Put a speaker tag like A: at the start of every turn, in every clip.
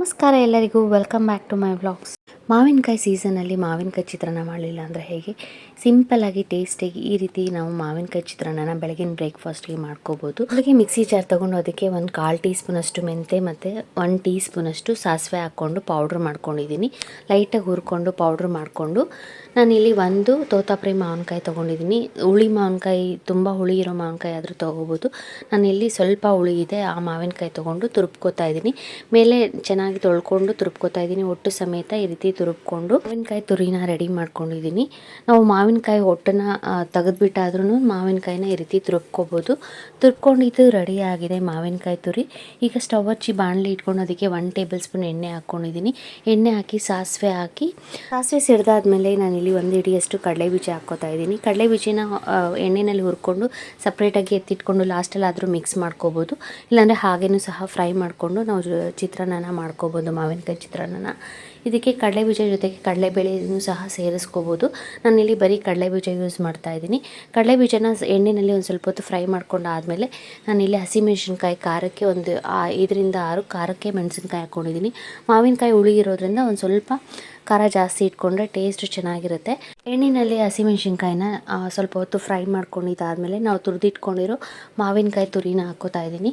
A: ನಮಸ್ಕಾರ ಎಲ್ಲರಿಗೂ, welcome back to my vlogs. ಮಾವಿನಕಾಯಿ ಸೀಸನಲ್ಲಿ ಮಾವಿನಕಾಯಿ ಚಿತ್ರಾನ್ನ ಮಾಡಲಿಲ್ಲ ಅಂದರೆ ಹೇಗೆ ಸಿಂಪಲ್ಲಾಗಿ ಟೇಸ್ಟಿಯಾಗಿ ಈ ರೀತಿ ನಾವು ಮಾವಿನಕಾಯಿ ಚಿತ್ರಾನ್ನ ಬೆಳಗಿನ ಬ್ರೇಕ್ಫಾಸ್ಟ್ಗೆ ಮಾಡ್ಕೋಬೋದು. ಅದಕ್ಕೆ ಮಿಕ್ಸಿ ಜಾರ್ ತೊಗೊಂಡು ಅದಕ್ಕೆ ಒಂದು 1/4 ಟೀ ಸ್ಪೂನಷ್ಟು ಮೆಂತೆ ಮತ್ತು 1 ಟೀ ಸ್ಪೂನಷ್ಟು ಸಾಸಿವೆ ಹಾಕ್ಕೊಂಡು ಪೌಡ್ರ್ ಮಾಡ್ಕೊಂಡಿದ್ದೀನಿ. ಲೈಟಾಗಿ ಹುರ್ಕೊಂಡು ಪೌಡ್ರ್ ಮಾಡಿಕೊಂಡು ನಾನಿಲ್ಲಿ ಒಂದು ತೋತಾಪುರಿ ಮಾವಿನಕಾಯಿ ತೊಗೊಂಡಿದ್ದೀನಿ. ಹುಳಿ ಮಾವಿನಕಾಯಿ, ತುಂಬ ಹುಳಿ ಇರೋ ಮಾವಿನಕಾಯಿ ಆದರೂ ತೊಗೋಬೋದು. ನಾನಿಲ್ಲಿ ಸ್ವಲ್ಪ ಹುಳಿ ಇದೆ ಆ ಮಾವಿನಕಾಯಿ ತೊಗೊಂಡು ತುರುಬ್ಕೋತಾ ಇದ್ದೀನಿ. ಮೇಲೆ ಚೆನ್ನಾಗಿ ತೊಳ್ಕೊಂಡು ತುರುಬ್ಕೋತಾ ಇದ್ದೀನಿ. ಒಟ್ಟು ಸಮೇತ ಈ ರೀತಿ ತುರುಬ್ಕೊಂಡು ಮಾವಿನಕಾಯಿ ತುರಿನ ರೆಡಿ ಮಾಡ್ಕೊಂಡಿದ್ದೀನಿ. ನಾವು ಮಾವಿನಕಾಯಿ ಒಟ್ಟನ್ನು ತೆಗೆದ್ಬಿಟ್ಟಾದ್ರೂ ಮಾವಿನಕಾಯಿನ ಈ ರೀತಿ ತುರುಬ್ಕೋಬೋದು. ತುರ್ಬ್ಕೊಂಡಿದ್ದು ರೆಡಿ ಆಗಿದೆ ಮಾವಿನಕಾಯಿ ತುರಿ. ಈಗ ಸ್ಟವ್ ಹಚ್ಚಿ ಬಾಣಲಿ ಇಟ್ಕೊಂಡು ಅದಕ್ಕೆ 1 ಟೇಬಲ್ ಸ್ಪೂನ್ ಎಣ್ಣೆ ಹಾಕ್ಕೊಂಡಿದ್ದೀನಿ. ಎಣ್ಣೆ ಹಾಕಿ ಸಾಸಿವೆ ಸಿಡ್ದಾದ್ಮೇಲೆ ನಾನಿಲ್ಲಿ 1 ಹಿಡಿಯಷ್ಟು ಕಡಲೆಬೀಜ ಹಾಕ್ಕೋತಾ ಇದ್ದೀನಿ. ಕಡಲೆಬೀಜನ ಎಣ್ಣೆಯಲ್ಲಿ ಹುರ್ಕೊಂಡು ಸಪ್ರೇಟಾಗಿ ಎತ್ತಿಟ್ಕೊಂಡು ಲಾಸ್ಟಲ್ಲಿ ಆದರೂ ಮಿಕ್ಸ್ ಮಾಡ್ಕೋಬೋದು. ಇಲ್ಲಾಂದರೆ ಹಾಗೇನೂ ಸಹ ಫ್ರೈ ಮಾಡಿಕೊಂಡು ನಾವು ಚಿತ್ರಾನ್ನ ಮಾಡ್ಕೋಬೋದು. ಮಾವಿನಕಾಯಿ ಚಿತ್ರಾನ್ನ ಇದಕ್ಕೆ ಕಡಲೆಬೀಜ ಜೊತೆಗೆ ಕಡಲೆಬೇಳೆನೂ ಸಹ ಸೇರಿಸ್ಕೋಬೋದು. ನಾನಿಲ್ಲಿ ಬರೀ ಕಡಲೆಬೀಜ ಯೂಸ್ ಮಾಡ್ತಾ ಇದ್ದೀನಿ. ಕಡಲೆಬೀಜನ ಎಣ್ಣೆಯಲ್ಲಿ ಒಂದು ಸ್ವಲ್ಪ ಹೊತ್ತು ಫ್ರೈ ಮಾಡ್ಕೊಂಡು ಆದಮೇಲೆ ನಾನಿಲ್ಲಿ ಹಸಿಮೆಣಸಿನ್ಕಾಯಿ ಖಾರಕ್ಕೆ 5 ರಿಂದ 6 ಖಾರಕ್ಕೆ ಮೆಣಸಿನ್ಕಾಯಿ ಹಾಕ್ಕೊಂಡಿದ್ದೀನಿ. ಮಾವಿನಕಾಯಿ ಹುಳಿ ಇರೋದ್ರಿಂದ ಒಂದು ಸ್ವಲ್ಪ ಖಾರ ಜಾಸ್ತಿ ಇಟ್ಕೊಂಡ್ರೆ ಟೇಸ್ಟ್ ಚೆನ್ನಾಗಿರುತ್ತೆ. ಎಣ್ಣೆಯಲ್ಲಿ ಹಸಿಮೆಣಸಿನ್ಕಾಯಿನ ಸ್ವಲ್ಪ ಹೊತ್ತು ಫ್ರೈ ಮಾಡ್ಕೊಂಡಿದ್ದಾದಮೇಲೆ ನಾವು ತುರಿದಿಟ್ಕೊಂಡಿರೋ ಮಾವಿನಕಾಯಿ ತುರಿನ ಹಾಕ್ಕೋತಾ ಇದ್ದೀನಿ.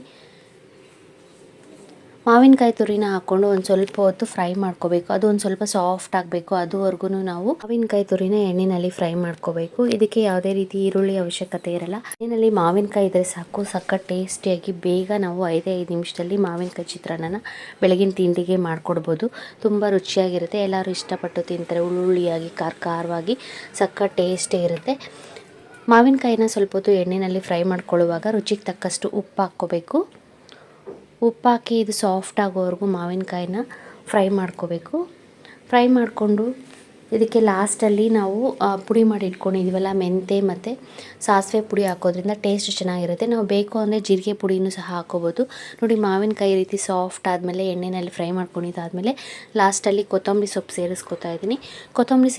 A: ಮಾವಿನಕಾಯಿ ತುರಿನ ಹಾಕ್ಕೊಂಡು ಒಂದು ಸ್ವಲ್ಪ ಹೊತ್ತು ಫ್ರೈ ಮಾಡ್ಕೋಬೇಕು. ಅದು ಒಂದು ಸ್ವಲ್ಪ ಸಾಫ್ಟ್ ಆಗಬೇಕು. ಅದುವರೆಗೂ ನಾವು ಮಾವಿನಕಾಯಿ ತುರಿನ ಎಣ್ಣೆಯಲ್ಲಿ ಫ್ರೈ ಮಾಡ್ಕೋಬೇಕು. ಇದಕ್ಕೆ ಯಾವುದೇ ರೀತಿ ಈರುಳ್ಳಿ ಅವಶ್ಯಕತೆ ಇರಲ್ಲ. ಎಣ್ಣೆಯಲ್ಲಿ ಮಾವಿನಕಾಯಿ ಇದ್ದರೆ ಸಾಕು, ಸಖತ್ ಟೇಸ್ಟಿಯಾಗಿ ಬೇಗ ನಾವು 5 ನಿಮಿಷದಲ್ಲಿ ಮಾವಿನಕಾಯಿ ಚಿತ್ರಾನ್ನ ಬೆಳಗಿನ ತಿಂಡಿಗೆ ಮಾಡ್ಕೊಡ್ಬೋದು. ತುಂಬ ರುಚಿಯಾಗಿರುತ್ತೆ. ಎಲ್ಲರೂ ಇಷ್ಟಪಟ್ಟು ತಿಂತಾರೆ. ಹುಳಿಯಾಗಿ ಖಾರವಾಗಿ ಸಖತ್ ಟೇಸ್ಟೇ ಇರುತ್ತೆ. ಮಾವಿನಕಾಯಿನ ಸ್ವಲ್ಪ ಹೊತ್ತು ಎಣ್ಣೆಯಲ್ಲಿ ಫ್ರೈ ಮಾಡ್ಕೊಳ್ಳುವಾಗ ರುಚಿಗೆ ತಕ್ಕಷ್ಟು ಉಪ್ಪು ಹಾಕ್ಕೋಬೇಕು. ಉಪ್ಪು ಹಾಕಿ ಇದು ಸಾಫ್ಟ್ ಆಗೋವರೆಗೂ ಮಾವಿನಕಾಯಿನ ಫ್ರೈ ಮಾಡ್ಕೋಬೇಕು. ಫ್ರೈ ಮಾಡಿಕೊಂಡು ಇದಕ್ಕೆ ಲಾಸ್ಟಲ್ಲಿ ನಾವು ಪುಡಿ ಮಾಡಿ ಇಟ್ಕೊಂಡಿದ್ದೀವಲ್ಲ, ಮೆಂತೆ ಮತ್ತು ಸಾಸಿವೆ ಪುಡಿ ಹಾಕೋದ್ರಿಂದ ಟೇಸ್ಟ್ ಚೆನ್ನಾಗಿರುತ್ತೆ. ನಾವು ಬೇಕು ಅಂದರೆ ಜೀರಿಗೆ ಪುಡಿನೂ ಸಹ ಹಾಕೋಬೋದು. ನೋಡಿ, ಮಾವಿನಕಾಯಿ ಈ ರೀತಿ ಸಾಫ್ಟ್ ಆದಮೇಲೆ ಎಣ್ಣೆಯಲ್ಲಿ ಫ್ರೈ ಮಾಡ್ಕೊಂಡಿದ್ದಾದಮೇಲೆ ಲಾಸ್ಟಲ್ಲಿ ಕೊತ್ತಂಬರಿ ಸೊಪ್ಪು ಸೇರಿಸ್ಕೊತಾ ಇದ್ದೀನಿ. ಕೊತ್ತಂಬರಿ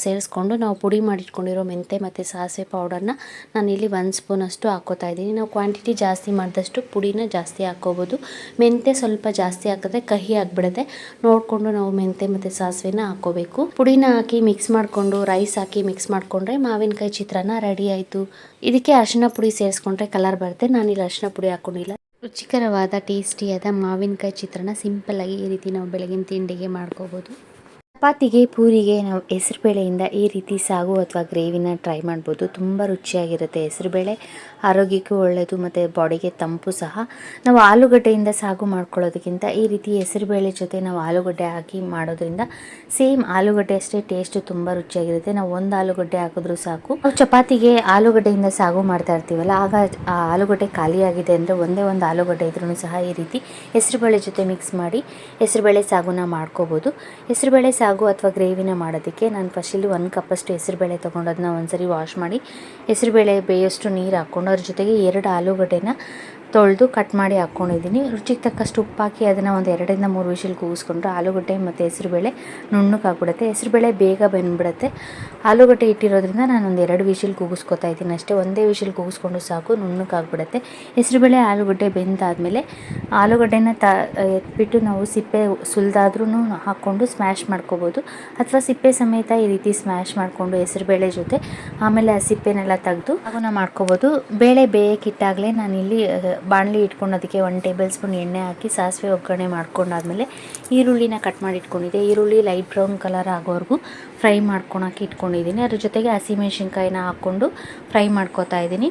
A: ಸೇರಿಸ್ಕೊಂಡು ನಾವು ಪುಡಿ ಮಾಡಿಟ್ಕೊಂಡಿರೋ ಮೆಂತೆ ಮತ್ತು ಸಾಸಿವೆ ಪೌಡರ್ನ ನಾನಿಲ್ಲಿ 1 ಸ್ಪೂನಷ್ಟು ಹಾಕ್ಕೋತಾ ಇದ್ದೀನಿ. ನಾವು ಕ್ವಾಂಟಿಟಿ ಜಾಸ್ತಿ ಮಾಡಿದಷ್ಟು ಪುಡಿನ ಜಾಸ್ತಿ ಹಾಕ್ಕೋಬೋದು. ಮೆಂತೆ ಸ್ವಲ್ಪ ಜಾಸ್ತಿ ಹಾಕಿದ್ರೆ ಕಹಿ ಆಗಿಬಿಡುತ್ತೆ. ನೋಡಿಕೊಂಡು ನಾವು ಮೆಂತೆ ಮತ್ತು ಸಾಸಿವೆನ ಹಾಕ್ಕೋಬೇಕು. ಪುಡಿನ ಹಾಕಿ ಮಿಕ್ಸ್ ಮಾಡಿಕೊಂಡು ರೈಸ್ ಹಾಕಿ ಮಿಕ್ಸ್ ಮಾಡಿಕೊಂಡ್ರೆ ಮಾವಿನಕಾಯಿ ಚಿತ್ರಾನ್ನ ರೆಡಿ ಆಯಿತು. ಇದಕ್ಕೆ ಅರಿಶಿನ ಪುಡಿ ಸೇರಿಸ್ಕೊಂಡ್ರೆ ಕಲರ್ ಬರುತ್ತೆ. ನಾನಿಲ್ಲಿ ಅರಿಶಿನ ಪುಡಿ ಹಾಕ್ಕೊಂಡಿಲ್ಲ. ರುಚಿಕರವಾದ ಟೇಸ್ಟಿಯಾದ ಮಾವಿನಕಾಯಿ ಚಿತ್ರಾನ್ನ ಸಿಂಪಲ್ಲಾಗಿ ಈ ರೀತಿ ನಾವು ಬೆಳಗಿನ ತಿಂಡಿಗೆ ಮಾಡ್ಕೋಬೋದು. ಚಪಾತಿಗೆ, ಪೂರಿಗೆ ನಾವು ಹೆಸರುಬೇಳೆಯಿಂದ ಈ ರೀತಿ ಸಾಗು ಅಥವಾ ಗ್ರೇವಿನ ಟ್ರೈ ಮಾಡ್ಬೋದು. ತುಂಬ ರುಚಿಯಾಗಿರುತ್ತೆ. ಹೆಸರುಬೇಳೆ ಆರೋಗ್ಯಕ್ಕೂ ಒಳ್ಳೆಯದು ಮತ್ತು ಬಾಡಿಗೆ ತಂಪು ಸಹ. ನಾವು ಆಲೂಗಡ್ಡೆಯಿಂದ ಸಾಗು ಮಾಡ್ಕೊಳ್ಳೋದಕ್ಕಿಂತ ಈ ರೀತಿ ಹೆಸರುಬೇಳೆ ಜೊತೆ ನಾವು ಆಲೂಗಡ್ಡೆ ಹಾಕಿ ಮಾಡೋದ್ರಿಂದ ಸೇಮ್ ಆಲೂಗಡ್ಡೆ ಅಷ್ಟೇ ಟೇಸ್ಟ್ ತುಂಬ ರುಚಿಯಾಗಿರುತ್ತೆ. ನಾವು 1 ಆಲೂಗಡ್ಡೆ ಹಾಕಿದ್ರೂ ಸಾಕು. ನಾವು ಚಪಾತಿಗೆ ಆಲೂಗಡ್ಡೆಯಿಂದ ಸಾಗು ಮಾಡ್ತಾ ಇರ್ತೀವಲ್ಲ, ಆಗ ಆ ಆಲೂಗಡ್ಡೆ ಖಾಲಿಯಾಗಿದೆ ಅಂದರೆ ಒಂದೇ ಒಂದು ಆಲೂಗಡ್ಡೆ ಇದ್ರೂ ಸಹ ಈ ರೀತಿ ಹೆಸರುಬೇಳೆ ಜೊತೆ ಮಿಕ್ಸ್ ಮಾಡಿ ಹೆಸರುಬೇಳೆ ಸಾಗುನ ಮಾಡ್ಕೋಬೋದು. ಹೆಸರುಬೇಳೆ ಸಾಗು ಅಥವಾ ಗ್ರೇವಿನ ಮಾಡೋದಕ್ಕೆ ನಾನು ಫಸ್ಟಲ್ಲಿ 1 ಕಪ್ಪಷ್ಟು ಹೆಸರುಬೇಳೆ ತೊಗೊಂಡು ಅದನ್ನ ಒಂದ್ಸರಿ ವಾಶ್ ಮಾಡಿ ಹೆಸರುಬೇಳೆ ಬೇಯೋಷ್ಟು ನೀರು ಹಾಕ್ಕೊಂಡು ಅದ್ರ ಜೊತೆಗೆ 2 ಆಲೂಗಡ್ಡೆನ ತೊಳೆದು ಕಟ್ ಮಾಡಿ ಹಾಕ್ಕೊಂಡಿದ್ದೀನಿ. ರುಚಿಗೆ ತಕ್ಕಷ್ಟು ಉಪ್ಪು ಹಾಕಿ ಅದನ್ನು ಒಂದು 2 ರಿಂದ 3 ವಿಷಲ್ ಕೂಗಿಸ್ಕೊಂಡ್ರೆ ಆಲೂಗಡ್ಡೆ ಮತ್ತು ಹೆಸರುಬೇಳೆ ನುಣ್ಣಗಾಗ್ಬಿಡುತ್ತೆ. ಹೆಸರುಬೇಳೆ ಬೇಗ ಬೆಂದ್ಬಿಡುತ್ತೆ. ಆಲೂಗಡ್ಡೆ ಇಟ್ಟಿರೋದ್ರಿಂದ ನಾನು ಒಂದು 2 ವಿಷಲ್ ಕೂಗಿಸ್ಕೊತಾ ಇದ್ದೀನಿ ಅಷ್ಟೇ. ಒಂದೇ ವಿಷಲ್ ಕೂಗಿಸ್ಕೊಂಡು ಸಾಕು, ನುಣ್ಣಗಾಗ್ಬಿಡುತ್ತೆ. ಹೆಸರುಬೇಳೆ ಆಲೂಗಡ್ಡೆ ಬೆಂದಾದಮೇಲೆ ಆಲೂಗಡ್ಡೆನ ಎತ್ಬಿಟ್ಟು ನಾವು ಸಿಪ್ಪೆ ಸುಲಿದಾದ್ರೂ ಹಾಕ್ಕೊಂಡು ಸ್ಮ್ಯಾಶ್ ಮಾಡ್ಕೋಬೋದು. ಅಥವಾ ಸಿಪ್ಪೆ ಸಮೇತ ಈ ರೀತಿ ಸ್ಮ್ಯಾಶ್ ಮಾಡಿಕೊಂಡು ಹೆಸರುಬೇಳೆ ಜೊತೆ ಆಮೇಲೆ ಆ ಸಿಪ್ಪೆನೆಲ್ಲ ತೆಗೆದು ಅದನ್ನು ಮಾಡ್ಕೋಬೋದು. ಬೇಳೆ ಬೇಯಕ್ಕಿಟ್ಟಾಗಲೇ ನಾನಿಲ್ಲಿ ಬಾಣಲಿ ಇಟ್ಕೊಂಡು ಅದಕ್ಕೆ 1 ಟೇಬಲ್ ಸ್ಪೂನ್ ಎಣ್ಣೆ ಹಾಕಿ ಸಾಸಿವೆ ಒಗ್ಗರಣೆ ಮಾಡ್ಕೊಂಡಾದ್ಮೇಲೆ ಈರುಳ್ಳಿನ ಕಟ್ ಮಾಡಿ ಇಟ್ಕೊಂಡಿದ್ದೆ. ಈರುಳ್ಳಿ ಲೈಟ್ ಬ್ರೌನ್ ಕಲರ್ ಆಗೋವರೆಗೂ ಫ್ರೈ ಮಾಡ್ಕೊಳಕ್ಕೆ ಇಟ್ಕೊಂಡಿದ್ದೀನಿ. ಅದ್ರ ಜೊತೆಗೆ ಹಸಿಮೆಣ್ಸಿನ್ಕಾಯಿನ ಹಾಕ್ಕೊಂಡು ಫ್ರೈ ಮಾಡ್ಕೋತಾ ಇದ್ದೀನಿ.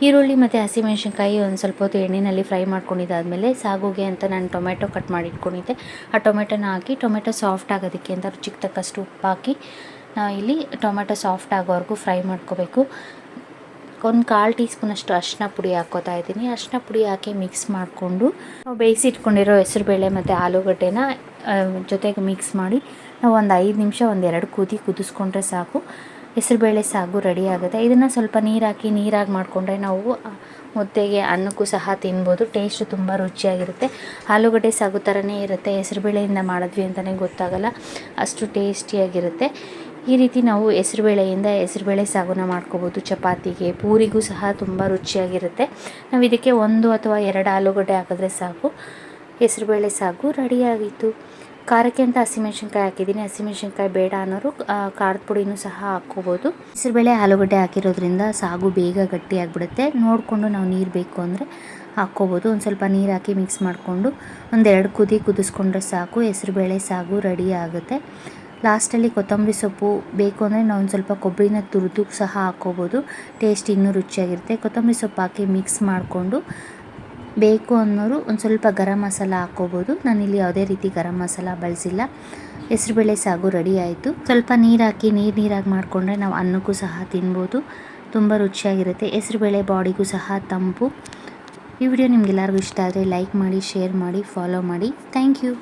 A: ಈರುಳ್ಳಿ ಮತ್ತು ಹಸಿಮೆಣ್ಸಿನ್ಕಾಯಿ ಒಂದು ಸ್ವಲ್ಪ ಹೊತ್ತು ಎಣ್ಣೆಯಲ್ಲಿ ಫ್ರೈ ಮಾಡ್ಕೊಂಡಿದ್ದಾದಮೇಲೆ ಸಾಗುಗೆ ಅಂತ ನಾನು ಟೊಮೆಟೊ ಕಟ್ ಮಾಡಿ ಇಟ್ಕೊಂಡಿದ್ದೆ. ಆ ಟೊಮೆಟೊನ ಹಾಕಿ ಟೊಮೆಟೊ ಸಾಫ್ಟ್ ಆಗೋದಕ್ಕೆ ಅಂತ ರುಚಿಗೆ ತಕ್ಕಷ್ಟು ಉಪ್ಪು ಹಾಕಿ ಇಲ್ಲಿ ಟೊಮೆಟೊ ಸಾಫ್ಟ್ ಆಗೋವರೆಗೂ ಫ್ರೈ ಮಾಡ್ಕೋಬೇಕು. ಒಂದು 1/4 ಟೀ ಸ್ಪೂನಷ್ಟು ಅರಿಶಿನ ಪುಡಿ ಹಾಕ್ಕೋತಾ ಇದ್ದೀನಿ. ಅರಿಶಿನ ಪುಡಿ ಹಾಕಿ ಮಿಕ್ಸ್ ಮಾಡಿಕೊಂಡು ನಾವು ಬೇಯಿಸಿ ಇಟ್ಕೊಂಡಿರೋ ಹೆಸರುಬೇಳೆ ಮತ್ತು ಆಲೂಗಡ್ಡೆನ ಜೊತೆಗೆ ಮಿಕ್ಸ್ ಮಾಡಿ ನಾವು ಒಂದು 5 ನಿಮಿಷ 1-2 ಕುದಿಸ್ಕೊಂಡ್ರೆ ಸಾಕು. ಹೆಸರುಬೇಳೆ ಸಾಗು ರೆಡಿ ಆಗುತ್ತೆ. ಇದನ್ನು ಸ್ವಲ್ಪ ನೀರಾಗಿ ಮಾಡಿಕೊಂಡ್ರೆ ನಾವು ಮುದ್ದೆಗೆ ಅನ್ನಕ್ಕೂ ಸಹ ತಿನ್ಬೋದು. ಟೇಸ್ಟು ತುಂಬ ರುಚಿಯಾಗಿರುತ್ತೆ. ಆಲೂಗಡ್ಡೆ ಸಾಗು ಥರನೇ ಇರುತ್ತೆ. ಹೆಸರುಬೇಳೆಯಿಂದ ಮಾಡಿದ್ವಿ ಅಂತಲೇ ಗೊತ್ತಾಗಲ್ಲ, ಅಷ್ಟು ಟೇಸ್ಟಿಯಾಗಿರುತ್ತೆ. ಈ ರೀತಿ ನಾವು ಹೆಸರುಬೇಳೆ ಸಾಗುನ ಮಾಡ್ಕೋಬೋದು. ಚಪಾತಿಗೆ, ಪೂರಿಗೂ ಸಹ ತುಂಬ ರುಚಿಯಾಗಿರುತ್ತೆ. ನಾವು ಇದಕ್ಕೆ 1 ಅಥವಾ 2 ಆಲೂಗಡ್ಡೆ ಹಾಕಿದ್ರೆ ಸಾಕು. ಹೆಸರುಬೇಳೆ ಸಾಗು ರೆಡಿಯಾಗಿತ್ತು. ಖಾರಕ್ಕೆ ಅಂತ ಹಸಿಮೆಣ್ಸಿನ್ಕಾಯಿ ಹಾಕಿದ್ದೀನಿ. ಹಸಿಮೆಣ್ಸಿನ್ಕಾಯಿ ಬೇಡ ಅನ್ನೋರು ಖಾರದ ಪುಡಿನೂ ಸಹ ಹಾಕ್ಕೋಬೋದು. ಹೆಸರುಬೇಳೆ ಆಲೂಗಡ್ಡೆ ಹಾಕಿರೋದ್ರಿಂದ ಸಾಗು ಬೇಗ ಗಟ್ಟಿಯಾಗಿಬಿಡುತ್ತೆ. ನೋಡಿಕೊಂಡು ನಾವು ನೀರು ಬೇಕು ಅಂದರೆ ಹಾಕ್ಕೋಬೋದು. ಒಂದು ಸ್ವಲ್ಪ ನೀರು ಹಾಕಿ ಮಿಕ್ಸ್ ಮಾಡಿಕೊಂಡು ಒಂದೆರಡು ಕುದಿ ಕುದಿಸ್ಕೊಂಡ್ರೆ ಸಾಕು. ಹೆಸರುಬೇಳೆ ಸಾಗು ರೆಡಿ ಆಗುತ್ತೆ. ಲಾಸ್ಟಲ್ಲಿ ಕೊತ್ತಂಬರಿ ಸೊಪ್ಪು ಬೇಕು ಅಂದರೆ ನಾವು ಒಂದು ಸ್ವಲ್ಪ ಕೊಬ್ಬರಿನ ತುರಿದು ಸಹ ಹಾಕ್ಕೋಬೋದು. ಟೇಸ್ಟ್ ಇನ್ನೂ ರುಚಿಯಾಗಿರುತ್ತೆ. ಕೊತ್ತಂಬರಿ ಸೊಪ್ಪು ಹಾಕಿ ಮಿಕ್ಸ್ ಮಾಡಿಕೊಂಡು ಬೇಕು ಅನ್ನೋರು ಒಂದು ಸ್ವಲ್ಪ ಗರಂ ಮಸಾಲ ಹಾಕ್ಕೋಬೋದು. ನಾನಿಲ್ಲಿ ಯಾವುದೇ ರೀತಿ ಗರಂ ಮಸಾಲ ಬಳಸಿಲ್ಲ. ಹೆಸರುಬೇಳೆ ಸಾಗು ರೆಡಿ ಆಯಿತು. ಸ್ವಲ್ಪ ನೀರು ಹಾಕಿ ನೀರಾಗಿ ಮಾಡಿಕೊಂಡ್ರೆ ನಾವು ಅನ್ನಕ್ಕೂ ಸಹ ತಿನ್ಬೋದು. ತುಂಬ ರುಚಿಯಾಗಿರುತ್ತೆ. ಹೆಸರುಬೇಳೆ ಬಾಡಿಗೂ ಸಹ ತಂಪು. ಈ ವಿಡಿಯೋ ನಿಮಗೆಲ್ಲರಿಗೂ ಇಷ್ಟ ಆದರೆ ಲೈಕ್ ಮಾಡಿ, ಶೇರ್ ಮಾಡಿ, ಫಾಲೋ ಮಾಡಿ. Thank you.